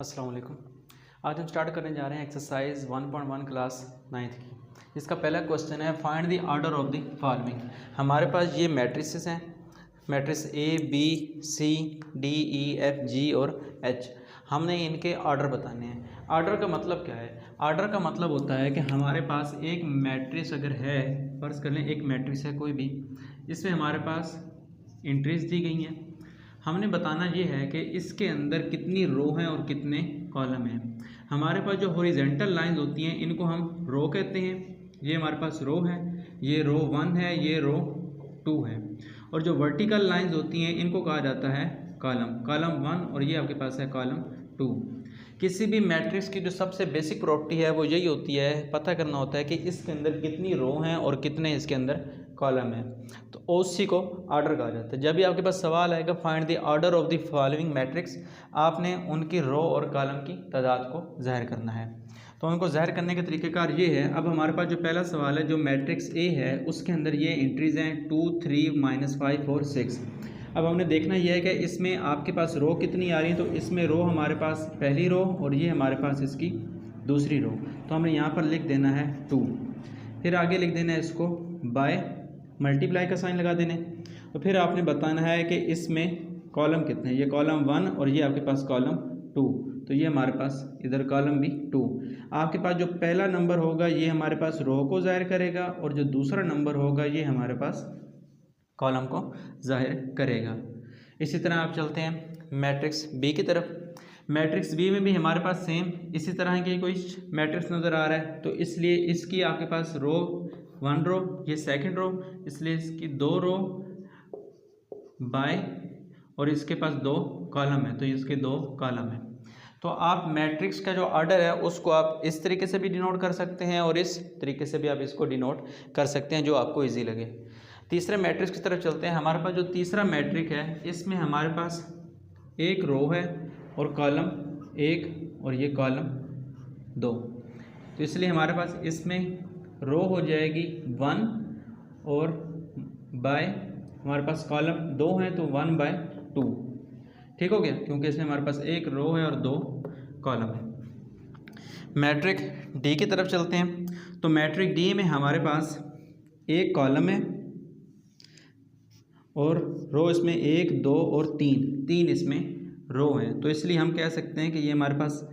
अस्सलाम वालेकुम। आज हम स्टार्ट करने जा रहे हैं एक्सरसाइज 1.1 क्लास 9th की। इसका पहला क्वेश्चन है find the order of the following. हमारे पास ये मैट्रिसेस हैं, matrix A B C D E F G और एच। हमने इनके ऑर्डर बताने हैं। ऑर्डर का मतलब क्या है? ऑर्डर का मतलब होता है कि हमारे पास एक मैट्रिक्स अगर है, फर्ज कर लें एक मैट्रिक्स है कोई भी, इसमें हमारे पास एंट्रीज दी गई हैं। हमने बताना ये है कि इसके अंदर कितनी रो हैं और कितने कॉलम हैं। हमारे पास जो हॉरिजॉन्टल लाइंस होती हैं इनको हम रो कहते हैं। ये हमारे पास रो है, ये रो 1 है, ये रो 2 है। और जो वर्टिकल लाइंस होती हैं इनको कहा जाता है कॉलम, कॉलम 1 और ये आपके पास है कॉलम 2। किसी भी मैट्रिक्स की जो सबसे बेसिक प्रॉपर्टी है वो यही होती है, पता करना होता है कि इसके अंदर कितनी रो हैं और कितने इसके अंदर कॉलम है। तो उसी को ऑर्डर कहा जाता है। जब भी आपके पास सवाल आएगा find the order of the following matrix, आपने उनकी रो और कॉलम की तादाद को ज़ाहिर करना है। तो उनको ज़ाहिर करने के तरीक़ेकार ये है। अब हमारे पास जो पहला सवाल है, जो मैट्रिक्स ए है उसके अंदर ये एंट्रीज़ हैं 2 3 -5 और 6। अब हमने देखना यह है कि इसमें आपके पास रो कितनी आ रही है। तो इसमें रो हमारे पास पहली रो और ये हमारे पास इसकी दूसरी रो। तो हमने यहाँ पर लिख देना है 2, फिर आगे लिख देना है इसको बाय मल्टीप्लाई का साइन लगा देने। तो फिर आपने बताना है कि इसमें कॉलम कितने हैं। ये कॉलम 1 और ये आपके पास कॉलम 2। तो ये हमारे पास इधर कॉलम भी 2। आपके पास जो पहला नंबर होगा ये हमारे पास रो को ज़ाहिर करेगा और जो दूसरा नंबर होगा ये हमारे पास कॉलम को ज़ाहिर करेगा। इसी तरह आप चलते हैं मैट्रिक्स बी की तरफ। मैट्रिक्स बी में भी हमारे पास सेम इसी तरह की कोई मैट्रिक्स नज़र आ रहा है। तो इसलिए इसकी आपके पास रो 1 रो, ये सेकंड रो, इसलिए इसकी 2 रो बाय और इसके पास 2 कॉलम है, तो इसके 2 कॉलम है। तो आप मैट्रिक्स का जो ऑर्डर है उसको आप इस तरीके से भी डिनोट कर सकते हैं और इस तरीके से भी आप इसको डिनोट कर सकते हैं, जो आपको इजी लगे। तीसरे मैट्रिक्स की तरफ चलते हैं। हमारे पास जो तीसरा मैट्रिक है इसमें हमारे पास एक रो है और कॉलम 1 और ये कॉलम 2। तो इसलिए हमारे पास इसमें रो हो जाएगी 1 और बाय हमारे पास कॉलम 2 है तो 1/2। ठीक हो गया, क्योंकि इसमें हमारे पास एक रो है और 2 कॉलम है। मैट्रिक डी की तरफ चलते हैं। तो मैट्रिक डी में हमारे पास एक कॉलम है और रो इसमें 1 2 और 3 इसमें रो हैं। तो इसलिए हम कह सकते हैं कि ये हमारे पास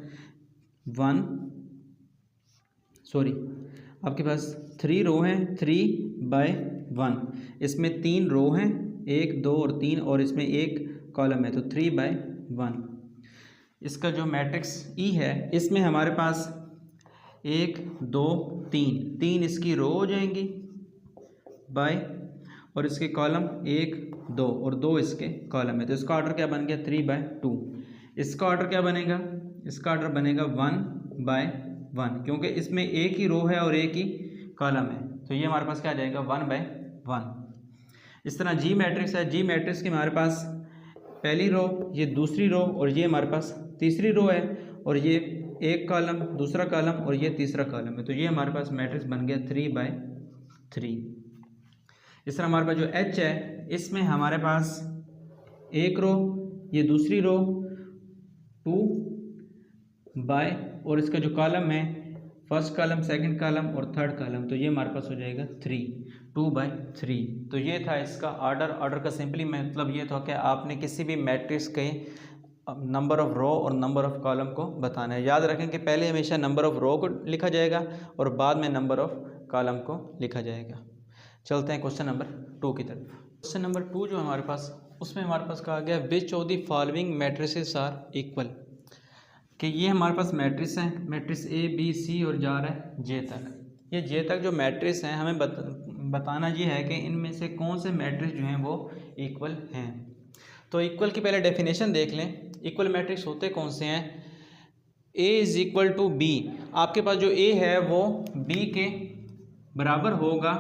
आपके पास 3 रो हैं 3/1। इसमें 3 रो हैं 1 2 और 3 और इसमें एक कॉलम है तो 3/1। इसका जो मैट्रिक्स ई है इसमें हमारे पास 1 2 3 इसकी रो हो जाएंगी बाय और इसके कॉलम 1 2 और 2 इसके कॉलम है। तो इसका ऑर्डर क्या बन गया 3/2। इसका ऑर्डर क्या बनेगा? इसका ऑर्डर बनेगा 1/1, क्योंकि इसमें एक ही रो है और एक ही कॉलम है। तो ये हमारे पास क्या आ जाएगा 1/1। इस तरह जी मैट्रिक्स है। जी मैट्रिक्स की हमारे पास पहली रो, ये दूसरी रो और ये हमारे पास तीसरी रो है और ये एक कॉलम दूसरा कॉलम और ये तीसरा कॉलम है। तो ये हमारे पास मैट्रिक्स बन गया 3/3। इस तरह हमारे पास जो एच है इसमें हमारे पास एक रो, ये दूसरी रो 2 बाय और इसका जो कॉलम है फर्स्ट कॉलम सेकंड कॉलम और थर्ड कॉलम, तो ये हमारे पास हो जाएगा 2/3। तो ये था इसका ऑर्डर। ऑर्डर का सिंपली मतलब ये था कि आपने किसी भी मैट्रिक्स के नंबर ऑफ़ रो और नंबर ऑफ़ कॉलम को बताना है। याद रखें कि पहले हमेशा नंबर ऑफ़ रो को लिखा जाएगा और बाद में नंबर ऑफ़ कॉलम को लिखा जाएगा। चलते हैं क्वेश्चन नंबर 2 की तरफ। क्वेश्चन नंबर 2 जो हमारे पास, उसमें हमारे पास कहा गया which of the following matrices are equal. कि ये हमारे पास मैट्रिक्स हैं, मैट्रिक्स ए बी सी और जा रहा है जे तक। ये जे तक जो मैट्रिक्स हैं हमें बताना ये है कि इनमें से कौन से मैट्रिक्स जो हैं वो इक्वल हैं। तो इक्वल की पहले डेफिनेशन देख लें। इक्वल मैट्रिक्स होते कौन से हैं? A is equal to B. आपके पास जो ए है वो बी के बराबर होगा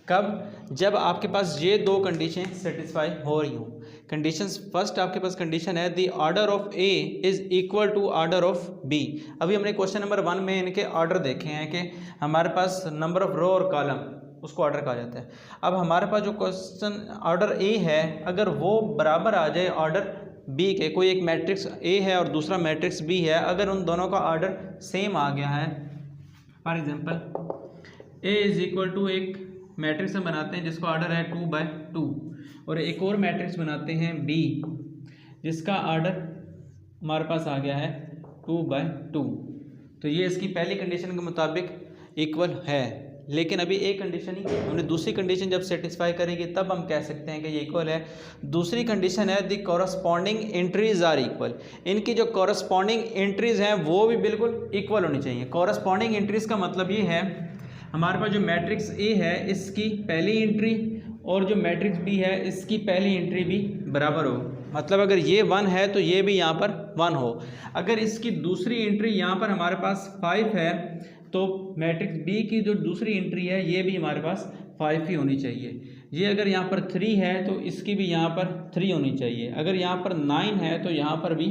कब? जब आपके पास ये 2 कंडीशन सेटिस्फाई हो रही हों। कंडीशंस, फर्स्ट आपके पास कंडीशन है the order of A is equal to order of B. अभी हमने क्वेश्चन नंबर 1 में इनके ऑर्डर देखे हैं कि हमारे पास नंबर ऑफ रो और कॉलम, उसको ऑर्डर कहा जाता है। अब हमारे पास जो क्वेश्चन ऑर्डर ए है अगर वो बराबर आ जाए ऑर्डर बी के, कोई एक मैट्रिक्स ए है और दूसरा मैट्रिक्स बी है, अगर उन दोनों का ऑर्डर सेम आ गया है, for example A is equal to एक मैट्रिक्स हम बनाते हैं जिसका ऑर्डर है 2/2 और एक और मैट्रिक्स बनाते हैं बी जिसका ऑर्डर हमारे पास आ गया है 2/2, तो ये इसकी पहली कंडीशन के मुताबिक इक्वल है। लेकिन अभी एक कंडीशन ही, हमने दूसरी कंडीशन जब सेटिस्फाई करेगी तब हम कह सकते हैं कि ये इक्वल है। दूसरी कंडीशन है the corresponding entries are equal, इनकी जो कॉरस्पॉन्डिंग एंट्रीज हैं वो भी बिल्कुल इक्वल होनी चाहिए। कॉरस्पॉन्डिंग एंट्रीज का मतलब ये है हमारे पास जो मैट्रिक्स ए है इसकी पहली एंट्री और जो मैट्रिक्स बी है इसकी पहली एंट्री भी बराबर हो, मतलब अगर ये 1 है तो ये भी यहाँ पर 1 हो। अगर इसकी दूसरी एंट्री यहाँ पर हमारे पास 5 है तो मैट्रिक्स बी की जो दूसरी एंट्री है ये भी हमारे पास 5 ही होनी चाहिए। ये अगर यहाँ पर 3 है तो इसकी भी यहाँ पर 3 होनी चाहिए। अगर यहाँ पर 9 है तो यहाँ पर भी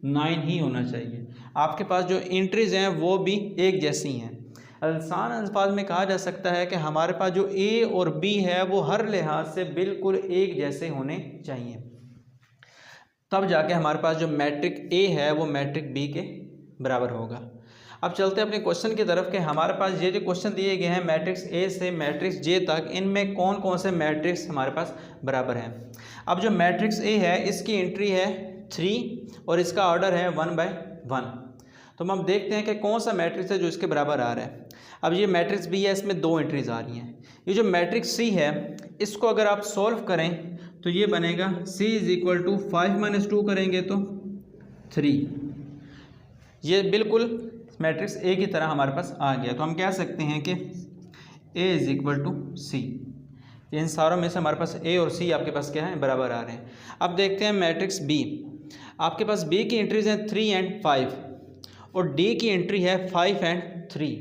9 ही होना चाहिए। आपके पास जो एंट्रीज हैं वो भी एक जैसी हैं। आसान अल्फाज में कहा जा सकता है कि हमारे पास जो ए और बी है वो हर लिहाज से बिल्कुल एक जैसे होने चाहिए, तब जाके हमारे पास जो मैट्रिक ए है वो मैट्रिक बी के बराबर होगा। अब चलते हैं अपने क्वेश्चन की तरफ कि हमारे पास ये जो क्वेश्चन दिए गए हैं मैट्रिक्स ए से मैट्रिक्स जे तक, इनमें कौन कौन से मैट्रिक्स हमारे पास बराबर हैं। अब जो मैट्रिक्स ए है इसकी एंट्री है 3 और इसका ऑर्डर है 1/1, तो हम देखते हैं कि कौन सा मैट्रिक्स है जो इसके बराबर आ रहा है। अब ये मैट्रिक्स बी है, इसमें 2 एंट्रीज आ रही हैं। ये जो मैट्रिक्स सी है इसको अगर आप सॉल्व करें तो ये बनेगा C इज इक्वल टू 5 - 2 करेंगे तो 3। ये बिल्कुल मैट्रिक्स ए की तरह हमारे पास आ गया, तो हम कह सकते हैं कि A is equal to C। इन सारों में से हमारे पास A और C आपके पास क्या है, बराबर आ रहे हैं। अब देखते हैं मैट्रिक्स B। आपके पास B की एंट्रीज हैं 3 और 5 और D की एंट्री है 5 और 3,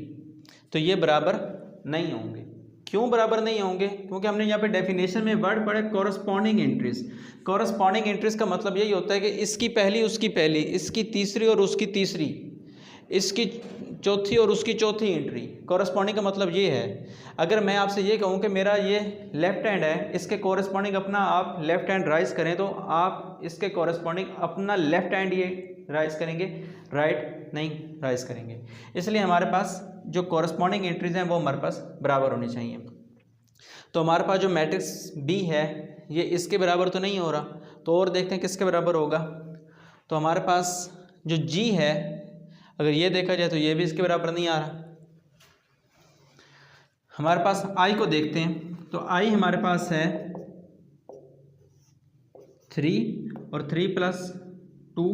तो ये बराबर नहीं होंगे। क्यों बराबर नहीं होंगे? क्योंकि हमने यहाँ पे डेफिनेशन में वर्ड पढ़े कॉरस्पॉन्डिंग एंट्रीज। कॉरस्पॉन्डिंग एंट्रीज का मतलब यही होता है कि इसकी पहली उसकी पहली, इसकी तीसरी और उसकी तीसरी, इसकी चौथी और उसकी चौथी एंट्री। कॉरस्पॉन्डिंग का मतलब ये है, अगर मैं आपसे ये कहूँ कि मेरा ये लेफ्ट हैंड है, इसके कॉरस्पॉन्डिंग अपना आप लेफ्ट हैंड राइज करें तो आप इसके कॉरस्पॉन्डिंग अपना लेफ्ट हैंड ये राइज करेंगे, राइट नहीं राइज करेंगे। इसलिए हमारे पास जो कॉरस्पॉन्डिंग एंट्रीज हैं वो हमारे पास बराबर होनी चाहिए। तो हमारे पास जो मैट्रिक्स बी है ये इसके बराबर तो नहीं हो रहा, तो और देखते हैं किसके बराबर होगा। तो हमारे पास जो जी है अगर ये देखा जाए तो ये भी इसके बराबर नहीं आ रहा। हमारे पास आई को देखते हैं, तो आई हमारे पास है 3 और 3 + 2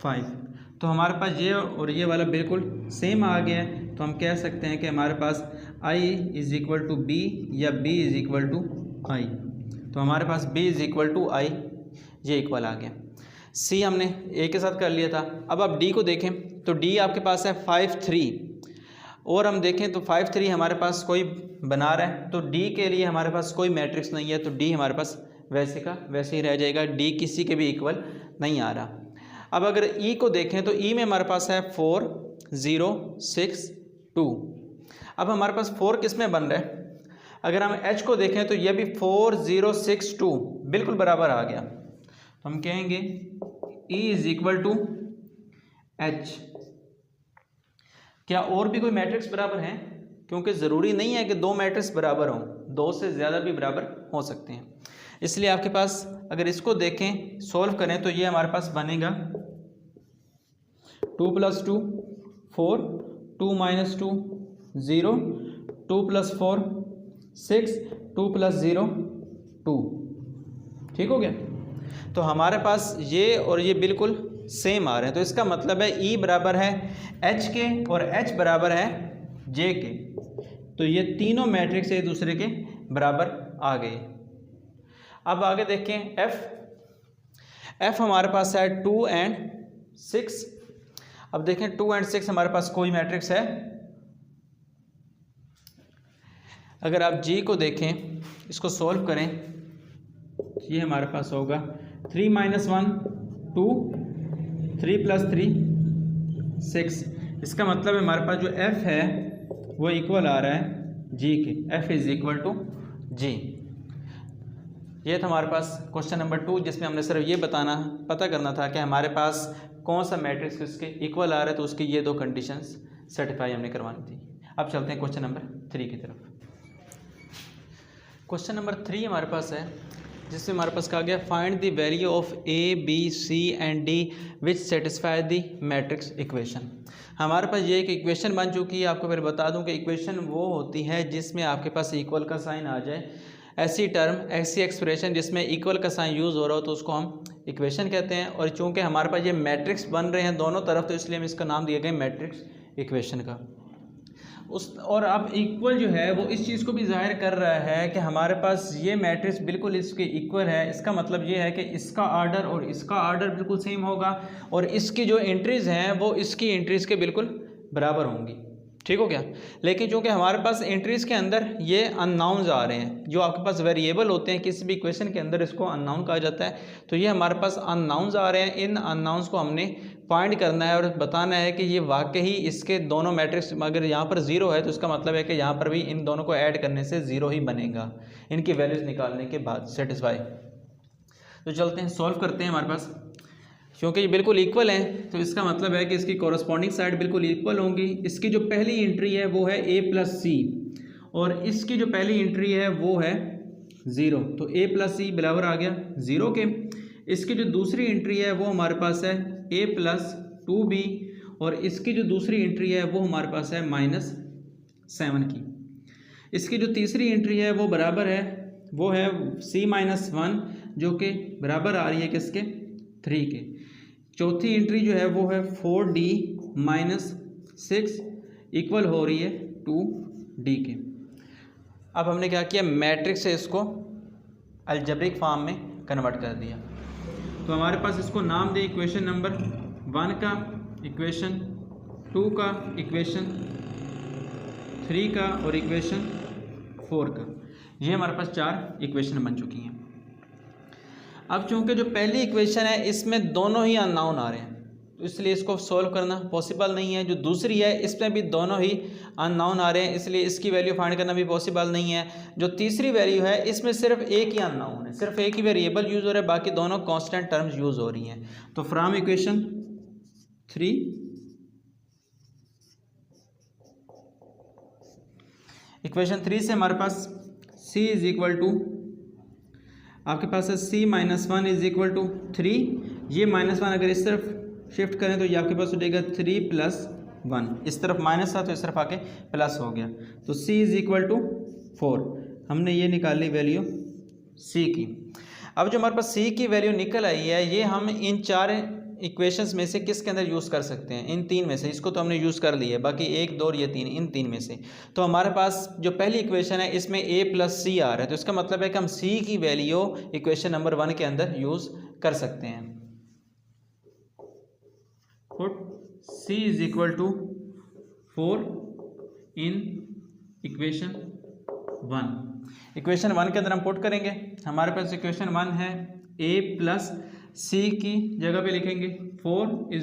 5, तो हमारे पास ये और ये वाला बिल्कुल सेम आ गया है। तो हम कह सकते हैं कि हमारे पास I is equal to B या B is equal to I, तो हमारे पास B is equal to I ये इक्वल आ गया। C हमने A के साथ कर लिया था। अब आप D को देखें तो D आपके पास है 5 3 और हम देखें तो 5 3 हमारे पास कोई बना रहा है, तो D के लिए हमारे पास कोई मैट्रिक्स नहीं है, तो D हमारे पास वैसे का वैसे ही रह जाएगा। D किसी के भी इक्वल नहीं आ रहा। अब अगर E को देखें तो E में हमारे पास है 4 0 6 2। अब हमारे पास 4 किस में बन रहा है? अगर हम H को देखें तो यह भी 4 0 6 2 बिल्कुल बराबर आ गया, तो हम कहेंगे E is equal to H। क्या और भी कोई मैट्रिक्स बराबर हैं? क्योंकि ज़रूरी नहीं है कि 2 मैट्रिक्स बराबर हों, 2 से ज़्यादा भी बराबर हो सकते हैं। इसलिए आपके पास अगर इसको देखें सॉल्व करें तो ये हमारे पास बनेगा 2 + 2 4 2 - 2 0 2 + 4 6 2 + 0 2। ठीक हो गया? तो हमारे पास ये और ये बिल्कुल सेम आ रहे हैं, तो इसका मतलब है E बराबर है H के और H बराबर है J के, तो ये तीनों मैट्रिक्स एक दूसरे के बराबर आ गए। अब आगे देखें F हमारे पास है 2 और 6। अब देखें 2 और 6 हमारे पास कोई मैट्रिक्स है। अगर आप G को देखें, इसको सॉल्व करें, ये हमारे पास होगा 3 - 1 2 3 + 3 6। इसका मतलब है हमारे पास जो F है वो इक्वल आ रहा है G के, F is equal to G। ये था हमारे पास क्वेश्चन नंबर 2, जिसमें हमने सिर्फ ये पता करना था कि हमारे पास कौन सा मैट्रिक्स इसके इक्वल आ रहा है, तो उसकी ये 2 कंडीशंस सेटिफाई हमने करवानी थी। अब चलते हैं क्वेश्चन नंबर 3 की तरफ। क्वेश्चन नंबर 3 हमारे पास है, जिसमें हमारे पास कहा गया find the value of A B C and D which satisfy the matrix equation. हमारे पास ये एक इक्वेशन बन चुकी है। आपको फिर बता दूं कि इक्वेशन वो होती है जिसमें आपके पास इक्वल का साइन आ जाए। ऐसी टर्म, ऐसी एक्सप्रेशन जिसमें इक्वल का साइन यूज़ हो रहा हो तो उसको हम इक्वेशन कहते हैं। और चूंकि हमारे पास ये मैट्रिक्स बन रहे हैं दोनों तरफ, तो इसलिए हम इसका नाम दिया गया मैट्रिक्स इक्वेशन का। और अब इक्वल जो है वो इस चीज़ को भी जाहिर कर रहा है कि हमारे पास ये मैट्रिक्स बिल्कुल इसके इक्वल है। इसका मतलब ये है कि इसका आर्डर और इसका आर्डर बिल्कुल सेम होगा और इसकी जो एंट्रीज़ हैं वो इसकी एंट्रीज़ के बिल्कुल बराबर होंगी। ठीक हो गया। लेकिन चूंकि हमारे पास एंट्रीज़ के अंदर ये अननाउन्स आ रहे हैं, जो आपके पास वेरिएबल होते हैं किसी भी इक्वेशन के अंदर, इसको अननाउन कहा जाता है। तो ये हमारे पास अननाउन्स आ रहे हैं। इन अननाउन्स को हमने फाइंड करना है और बताना है कि ये वाकई इसके दोनों मैट्रिक्स, अगर यहाँ पर 0 है तो इसका मतलब है कि यहाँ पर भी इन दोनों को ऐड करने से 0 ही बनेगा, इनकी वैल्यूज़ निकालने के बाद सेटिस्फाई। तो चलते हैं, सॉल्व करते हैं। हमारे पास क्योंकि ये बिल्कुल इक्वल हैं तो इसका मतलब है कि इसकी कॉरस्पॉन्डिंग साइड बिल्कुल इक्वल होंगी। इसकी जो पहली एंट्री है वो है a + c और इसकी जो पहली एंट्री है वो है 0, तो a + c बराबर आ गया 0 के। इसकी जो दूसरी एंट्री है वो हमारे पास है a + 2b और इसकी जो दूसरी एंट्री है वो हमारे पास है -7 की। इसकी जो तीसरी एंट्री है वो बराबर है, वो है c - 1 जो कि बराबर आ रही है किसके, 3 के। चौथी एंट्री जो है वो है 4d - 6 इक्वल हो रही है 2d के। अब हमने क्या किया, मैट्रिक्स से इसको अलजेब्रिक फॉर्म में कन्वर्ट कर दिया। तो हमारे पास इसको नाम दे इक्वेशन नंबर 1 का, इक्वेशन 2 का, इक्वेशन 3 का और इक्वेशन 4 का। ये हमारे पास 4 इक्वेशन बन चुकी हैं। अब चूंकि जो पहली इक्वेशन है इसमें दोनों ही अननोन आ रहे हैं तो इसलिए इसको सॉल्व करना पॉसिबल नहीं है। जो दूसरी है इसमें भी दोनों ही अननोन आ रहे हैं, इसलिए इसकी वैल्यू फाइंड करना भी पॉसिबल नहीं है। जो तीसरी वैल्यू है इसमें सिर्फ एक ही अननोन है, सिर्फ एक ही वेरिएबल यूज़ हो रहा है, बाकी दोनों कांस्टेंट टर्म्स यूज़ हो रही हैं। तो फ्रॉम इक्वेशन 3 इक्वेशन 3 से हमारे पास c = आपके पास है c - 1 = 3। ये -1 अगर इस तरफ शिफ्ट करें तो ये आपके पास हो जाएगा 3 + 1। इस तरफ माइनस था तो इस तरफ आके प्लस हो गया। तो c = 4। हमने ये निकाली वैल्यू c की। अब जो हमारे पास c की वैल्यू निकल आई है ये हम इन 4 इक्वेशंस में से किसके अंदर यूज़ कर सकते हैं, इन 3 में से। इसको तो हमने यूज़ कर लिया है, बाकी 1, 2 और ये 3, इन 3 में से। तो हमारे पास जो पहली इक्वेशन है इसमें a + c आ रहा है, तो इसका मतलब है कि हम c की वैल्यू इक्वेशन नंबर 1 के अंदर यूज़ कर सकते हैं। Put c = 4 in equation 1। Equation 1 के अंदर हम पुट करेंगे। हमारे पास इक्वेशन 1 है a + c की जगह पे लिखेंगे 4 =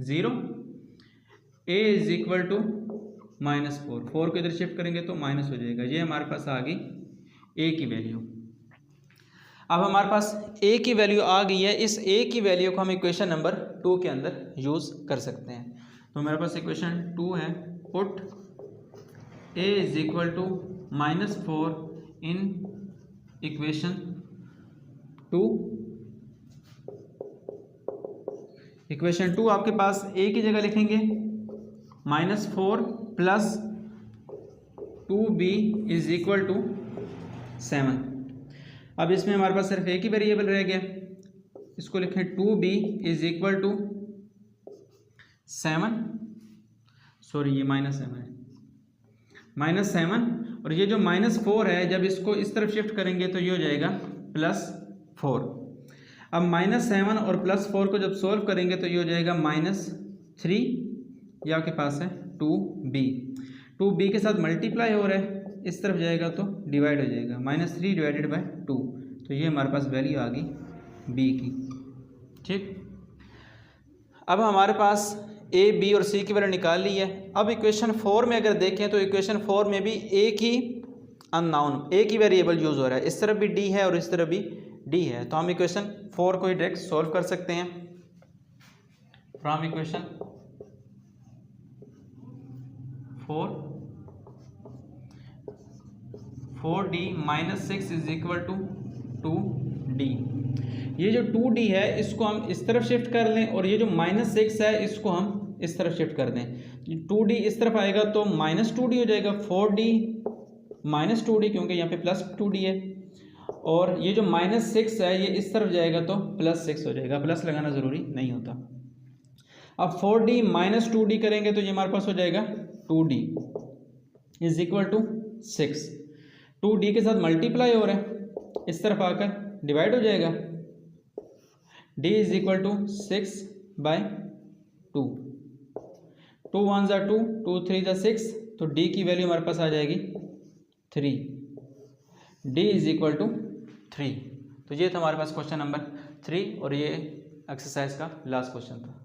0, a = -4। 4 को इधर शिफ्ट करेंगे तो माइनस हो जाएगा। ये हमारे पास आ गई a की वैल्यू। अब हमारे पास a की वैल्यू आ गई है, इस a की वैल्यू को हम इक्वेशन नंबर 2 के अंदर यूज़ कर सकते हैं। तो हमारे पास इक्वेशन 2 है, put a = -4 in equation 2। Equation 2 आपके पास a की जगह लिखेंगे -4 + 2b = 7। अब इसमें हमारे पास सिर्फ एक ही वेरिएबल रह गया, इसको लिखें 2b = 7। सॉरी ये -7 है, -7। और ये जो -4 है जब इसको इस तरफ शिफ्ट करेंगे तो ये हो जाएगा +4। अब -7 और +4 को जब सॉल्व करेंगे तो ये हो जाएगा -3। ये आपके पास है 2b के साथ मल्टीप्लाई हो रहा है, इस तरफ जाएगा तो डिवाइड हो जाएगा, -3 / 2। तो ये हमारे पास वैल्यू आ गई b की। ठीक, अब हमारे पास a, b और c की वैल्यू निकाल ली है। अब इक्वेशन 4 में अगर देखें तो इक्वेशन 4 में भी एक ही अननाउन, एक ही वेरिएबल यूज़ हो रहा है, इस तरफ भी डी है और इस तरफ भी डी है, तो हम इक्वेशन 4 को ही डायरेक्ट सॉल्व कर सकते हैं from equation 4d minus 6 is equal to 2d। ये जो 2d है इसको हम इस तरफ शिफ्ट कर लें और ये जो माइनस 6 है इसको हम इस तरफ शिफ्ट कर दें। 2d इस तरफ आएगा तो माइनस 2d हो जाएगा, 4d माइनस 2d क्योंकि यहाँ पे प्लस 2d है, और ये जो माइनस 6 है ये इस तरफ जाएगा तो प्लस 6 हो जाएगा, प्लस लगाना ज़रूरी नहीं होता। अब 4d माइनस 2d करेंगे तो ये हमारे पास हो जाएगा 2d is equal to 6। 2d के साथ मल्टीप्लाई हो रहा है, इस तरफ आकर डिवाइड हो जाएगा, d इज इक्वल टू 6/2। 2 1 ज़ा 2, 2 3 ज़ा 6, तो d की वैल्यू हमारे पास आ जाएगी 3। d is equal to 3। तो ये था हमारे पास क्वेश्चन नंबर 3 और ये एक्सरसाइज का लास्ट क्वेश्चन था।